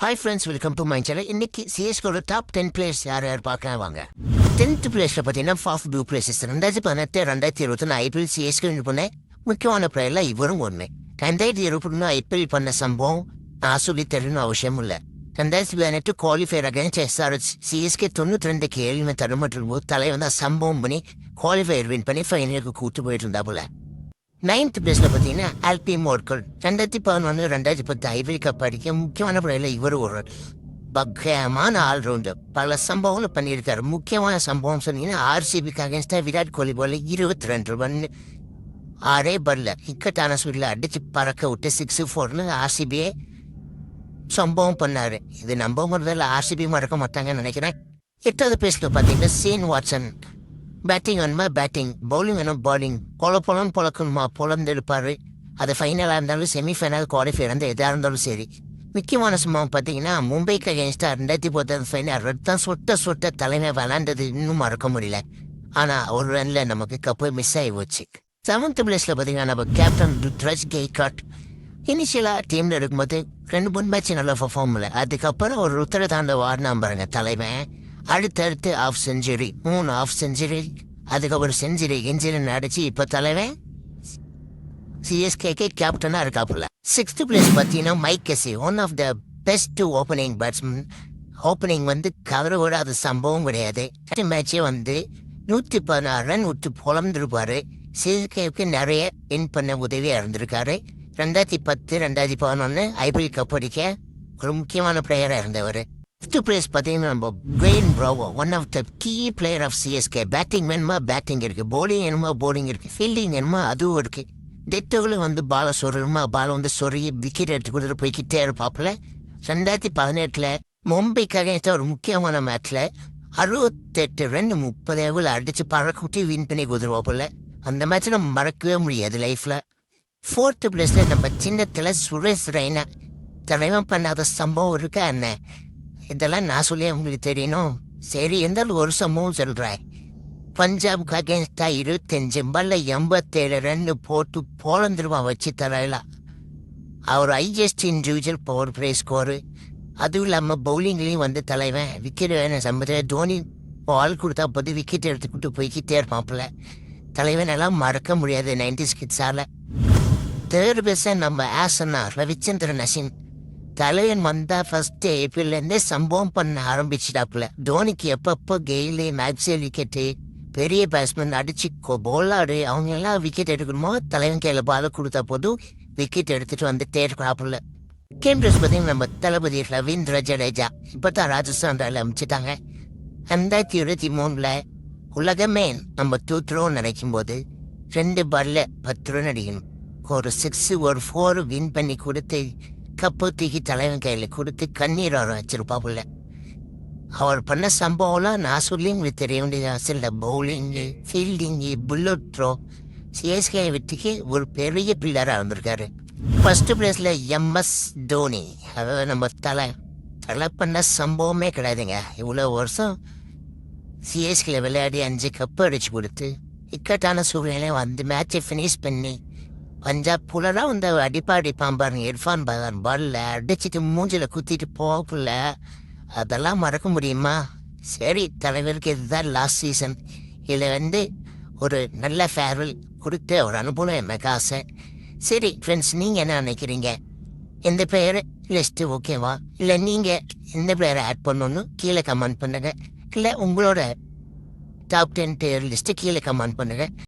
Hi friends, welcome to my channel. இன்னைக்கு சிஎஸ்கோட top 10 players யார் யார் பார்க்கலாம் வாங்க. 10th பிளேஸில் பார்த்தீங்கன்னா ஃபாஃப் டூ பிளேசஸ் 2018 2021 ஐபிஎல் சிஎஸ்கோ பண்ண முக்கியமான பிளேயரில் இவரும் ஒன்று. 2021 ஐபிஎல் பண்ண சம்பவம் நான் சொல்லி தரணும் அவசியம் இல்லை. 2018 குவாலிஃபயர் அகைன்ஸ்ட் எஸ்ஆர்எச் சிஎஸ்கே 92 கேள்வி தரமற்றும் போது தலைவன் தான் சம்பவம் பண்ணி குவாலிஃபயர் வின் பண்ணி ஃபைனலுக்கு கூட்டு போயிட்டு இருந்தா போல. 9th பிளேஸில் பார்த்தீங்கன்னா ஆல்பி மோர்கல் 2011 2010 ஐபிஎல் கப் அடிக்க முக்கியமான பிளேயரில் இவர் ஒரு பக்கமான ஆல்ரவுண்டர். பல சம்பவங்கள் பண்ணியிருக்காரு. முக்கியமான சம்பவம் சொன்னீங்கன்னா ஆர்சிபிக்கு அகேன்ஸ்டாக விராட் கோலி போல 22 ரன் 6 பால்ல இக்கட்டான சூழலில் அடிச்சு பறக்க விட்டு 6-4 ஆர்சிபியே சம்பவம் பண்ணாரு. இது நம்ப முதல்ல ஆர்சிபி மறக்க மாட்டாங்கன்னு நினைக்கிறேன். 8th பிளேஸில் பார்த்தீங்கன்னா ஷேன் வாட்சன் பேட்டிங் வேணுமா பேட்டிங், பவுலிங் வேணும் பவுலிங், பொழக்கணுமா பொழந்தெடுப்பார். அது ஃபைனலாக இருந்தாலும் செமிஃபைனல் குவாலிஃபயர் வந்து எதாக இருந்தாலும் சரி. முக்கியமான சம்பவம் பார்த்தீங்கன்னா மும்பைக்கு அகேன்ஸ்டாக 2010 ஃபைனல் ரத்தம் சொட்ட தலைமை விளாண்டது இன்னும் மறக்க முடியல. ஆனால் ஒரு ரனில் நமக்கு கப்பு மிஸ் ஆகி போச்சு. 7th பிளேஸில் பார்த்தீங்கன்னா நம்ம கேப்டன் ருத்ராஜ் கெய்க்வாட் இனிஷியலாக டீமில் இருக்கும்போது 2-3 மேட்ச் நல்லா பர்ஃபார்ம் இல்லை. அதுக்கப்புறம் ஒரு ருத்ர தாண்ட வாடினா பாருங்க தலைமை. அடுத்தடுத்து ஆஃப் செஞ்சுரி 3 ஆஃப் செஞ்சுரி, அதுக்கப்புறம் செஞ்சுரி அடிச்சு இப்போ தலைவன் சிஎஸ்கேக்கு கேப்டனாக இருக்காப்புல. 6th பிளேஸ் பார்த்தீங்கன்னா Mike Hussey, one of the best opening batsman. Opening வந்து கவர விடாத சம்பவம் கிடையாது. மேட்சே வந்து 116 ரன் விட்டு பொழந்துருப்பாரு. சிஎஸ்கேவுக்கு நிறைய வின் பண்ண உதவியாக இருந்திருக்காரு. 2010 2011 ஐபிஎல் கப் அடிக்க ஒரு முக்கியமான பிளேயராக இருந்தவர். 5th பிளேஸ் பார்த்தீங்கன்னா நம்ம Dwayne Bravo, one of the key player of CSK. Batting வேணுமா பேட்டிங் இருக்குது, பவுலிங் வேணுமா பவுலிங் இருக்குது, ஃபீல்டிங் வேணுமா அதுவும் இருக்குது. டெத்துகளும் வந்து பாலை சொருமா பாலை வந்து சொருகி விக்கெட் எடுத்து கொடுத்துட்டு போய்கிட்டே இருப்பாப்புல. 2018 மும்பைக்காக ஒரு முக்கியமான மேட்ச்சில் 68 ரன் 30 அடித்து பறக்கூட்டி வின் பண்ணி கொடுத்துருவாப்புல. அந்த மேட்ச்சை நம்ம மறக்கவே முடியாது லைஃப்பில். 4th பிளேஸில் நம்ம சின்னத்தில் சுரேஷ் ரெய்னா தலைவன் பண்ணாத சம்பவம் இருக்கா என்ன, இதெல்லாம் நான் சொல்லி உங்களுக்கு தெரியணும். சரி, இருந்தாலும் ஒரு சம்பவம் சொல்கிறேன். பஞ்சாபுக்கு அகேன்ஸ்டாக 25 பால்ல 87 ரன் போட்டு போலந்துருவான் வச்சு தரலாம். அவர் highest individual power play score. அதுவும் இல்லாமல் பவுலிங்லேயும் வந்து தலைவன் விக்கெட் வேணும் சம்பவத்தில் தோனி பால் கொடுத்தா போது விக்கெட் எடுத்துக்கிட்டு போய்கிட்டே இருப்பாப்புல. தலைவன் எல்லாம் மறக்க முடியாது 90s கிட்ஸால். 3rd பிளேஸை நம்ம ஆசனா ரவிச்சந்திரன் அஸ்வின். தலைவன் வந்தால் ஃபஸ்ட்டு ஏபிஎல்லேருந்தே சம்பவம் பண்ண ஆரம்பிச்சிட்டாப்புல. தோனிக்கு எப்பப்போ கெயிலு மேக்ஸியல் விக்கெட்டு பெரிய பேட்ஸ்மேன் அடிச்சு போலாடு அவங்க எல்லாம் விக்கெட் எடுக்கணுமோ தலைவன் கையில் பால் கொடுத்தா போதும் விக்கெட் எடுத்துகிட்டு வந்துட்டே இருக்கிறாப்புல. கேம்பிரஸ் பார்த்தீங்கன்னா நம்ம தளபதி ரவீந்திர ஜடேஜா இப்போ தான் ராஜஸ்தான் ராயல் அமைச்சிட்டாங்க. 2023 உலகமே நம்ம தூத்துறோம்னு நினைக்கும் போது 2 பால்ல 10 ரன் அடிக்கணும். ஒரு 6 ஒரு 4 வின் பண்ணி கொடுத்து கப்பு தூக்கி தலைவன் கையில் கொடுத்து கண்ணீர் வர வச்சிருப்பாப்புல. அவர் பண்ண சம்பவம்லாம் நான் சொல்லி உங்களுக்கு தெரிய வேண்டியது அவசியம் இல்லை. Bowling fielding bullet throw CSK வெற்றிக்கு ஒரு பெரிய பில்லராக இருந்திருக்காரு. 1st பிளேஸில் எம்எஸ் தோனி. அதாவது நம்ம தலை பண்ண சம்பவமே கிடையாதுங்க. இவ்வளோ வருஷம் சிஎஸ்கே விளையாடி 5 கப்பு அடிச்சு கொடுத்து இக்கட்டான சூழ்நிலை வந்து மேட்சை ஃபினிஷ் பண்ணி பஞ்சாப் புலராக வந்து அடிப்பான் பாருங்க. இர்ஃபான் பதான் பாலில் அடிச்சுட்டு மூஞ்சில் குத்திட்டு போகக்குள்ள அதெல்லாம் மறக்க முடியுமா? சரி, தலைவருக்கு இதுதான் லாஸ்ட் சீசன். இதில் வந்து ஒரு நல்ல ஃபேர்வெல் கொடுத்த ஒரு அனுபவம் எனக்கு ஆசை. சரி ஃப்ரெண்ட்ஸ், நீங்கள் என்ன நினைக்கிறீங்க? எந்த பிளேயர் லிஸ்ட்டு ஓகேவா, இல்லை நீங்கள் எந்த பிளேயரை ஆட் பண்ணணுன்னு கீழே கமெண்ட் பண்ணுங்கள். இல்லை உங்களோட டாப் 10 பிளேயர் லிஸ்ட்டு கீழே கமெண்ட் பண்ணுங்கள்.